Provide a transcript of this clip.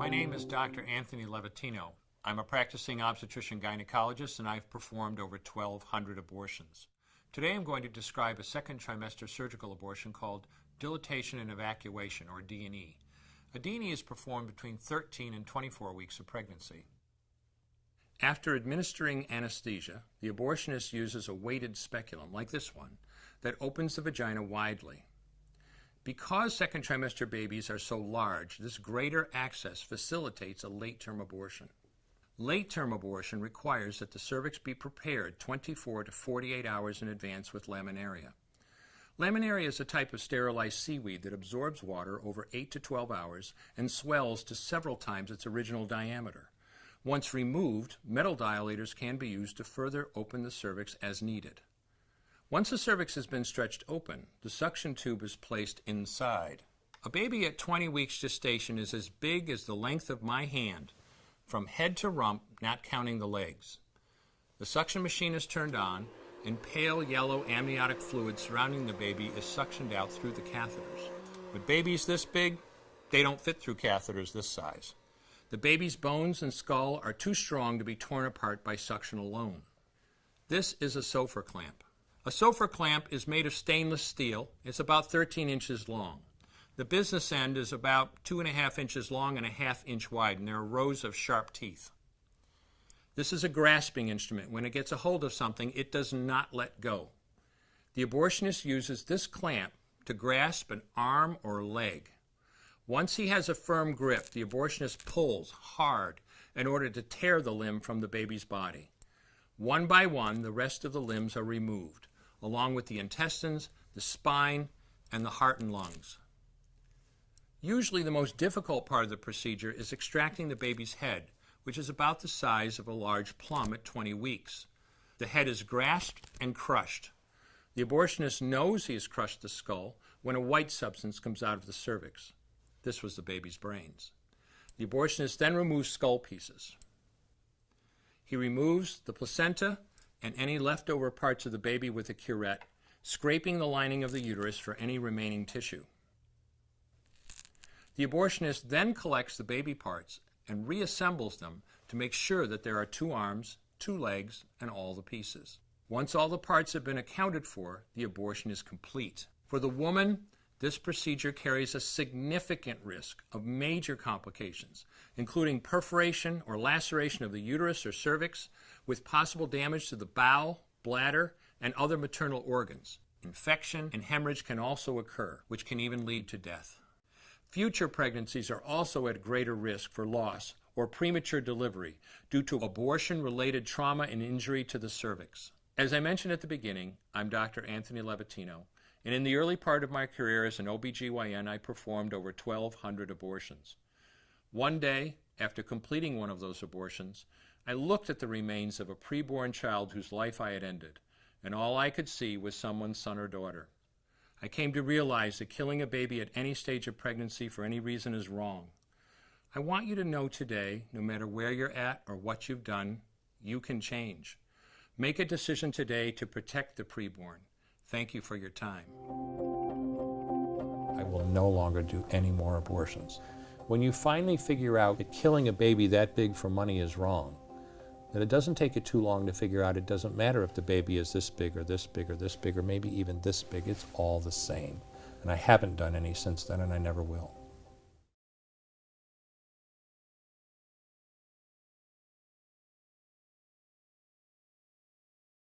My name is Dr. Antъни Levатino. I'm a practicing obstetrician-gynecologist, and I've performed over 1,200 abortions. Today I'm going to describe a second trimester surgical abortion called dilatation and evacuation, or D&E. A D&E is performed between 13 and 24 weeks of pregnancy. After administering anesthesia, the abortionist uses a weighted speculum, like this one, that opens the vagina widely. Because second trimester babies are so large, this greater access facilitates a late-term abortion. Late-term abortion requires that the cervix be prepared 24 to 48 hours in advance with laminaria. Laminaria is a type of sterilized seaweed that absorbs water over 8 to 12 hours and swells to several times its original diameter. Once removed, metal dilators can be used to further open the cervix as needed. Once the cervix has been stretched open, the suction tube is placed inside. A baby at 20 weeks gestation is as big as the length of my hand, from head to rump, not counting the legs. The suction machine is turned on, and pale yellow amniotic fluid surrounding the baby is suctioned out through the catheters. With babies this big, they don't fit through catheters this size. The baby's bones and skull are too strong to be torn apart by suction alone. This is a Sofer clamp. A Sofer clamp is made of stainless steel. It's about 13 inches long. The business end is about 2.5 inches long and a 1/2 inch wide, and there are rows of sharp teeth. This is a grasping instrument. When it gets a hold of something, it does not let go. The abortionist uses this clamp to grasp an arm or leg. Once he has a firm grip, the abortionist pulls hard in order to tear the limb from the baby's body. One by one, the rest of the limbs are removed, along with the intestines, the spine, and the heart and lungs. Usually the most difficult part of the procedure is extracting the baby's head, which is about the size of a large plum at 20 weeks. The head is grasped and crushed. The abortionist knows he has crushed the skull when a white substance comes out of the cervix. This was the baby's brains. The abortionist then removes skull pieces. He removes the placenta and any leftover parts of the baby with a curette, scraping the lining of the uterus for any remaining tissue. The abortionist then collects the baby parts and reassembles them to make sure that there are 2 arms, 2 legs, and all the pieces. Once all the parts have been accounted for, the abortion is complete. For the woman, this procedure carries a significant risk of major complications, including perforation or laceration of the uterus or cervix, with possible damage to the bowel, bladder, and other maternal organs. Infection and hemorrhage can also occur, which can even lead to death. Future pregnancies are also at greater risk for loss or premature delivery due to abortion-related trauma and injury to the cervix. As I mentioned at the beginning, I'm Dr. Antъни Levatino, and in the early part of my career as an OBGYN, I performed over 1,200 abortions. One day, after completing one of those abortions, I looked at the remains of a preborn child whose life I had ended, and all I could see was someone's son or daughter. I came to realize that killing a baby at any stage of pregnancy for any reason is wrong. I want you to know today, no matter where you're at or what you've done, you can change. Make a decision today to protect the preborn. Thank you for your time. I will no longer do any more abortions. When you finally figure out that killing a baby that big for money is wrong, that it doesn't take you too long to figure out it doesn't matter if the baby is this big or this big or this big or maybe even this big, it's all the same. And I haven't done any since then, and I never will.